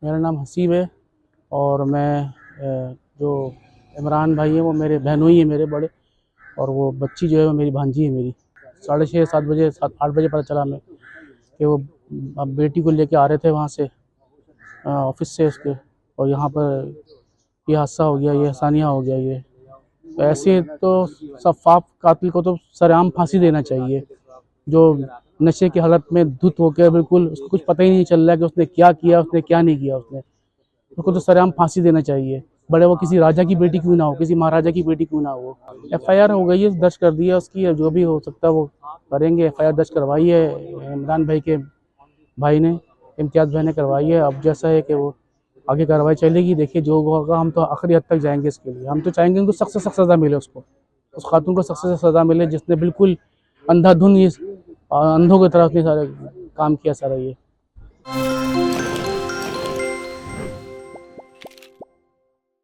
मेरा नाम हसीब है और मैं जो इमरान भाई हैं वो मेरे बहनोई हैं मेरे बड़े, और वो बच्ची जो है वो मेरी भांजी है मेरी। 6:30 7 बजे 7 8 बजे पता चला हमें कि वो अब बेटी को लेके आ रहे थे वहाँ से ऑफिस से उसके, और यहाँ पर ये हादसा हो गया, ये हसानिया हो गया। ये तो ऐसे तो सफ़ाफ कातिल को तो सरेआम फांसी देना चाहिए, जो नशे की हालत में धुत होकर बिल्कुल उसको कुछ पता ही नहीं चल रहा है कि उसने क्या किया, उसने क्या नहीं किया। उसको तो सरेआम फांसी देना चाहिए, बड़े वो किसी राजा की बेटी क्यों ना हो, किसी महाराजा की बेटी क्यों ना हो। एफआईआर हो गई है, दर्ज कर दी है उसकी, जो भी हो सकता है वो करेंगे। एफआईआर दर्ज करवाई है इमरान भाई के भाई ने, इम्तियाज़ भाई ने करवाई है। अब जैसा है कि वो आगे कार्रवाई चलेगी, देखिए जो होगा। हम तो आखिरी हद तक जाएंगे इसके लिए। हम तो चाहेंगे उनको सख्त से सख्त सज़ा मिले, उसको, उस खातून को सख्त से सज़ा मिले जिसने बिल्कुल अंधाधुन ये अंधों की तरह अपने सारे काम किया सारा ये।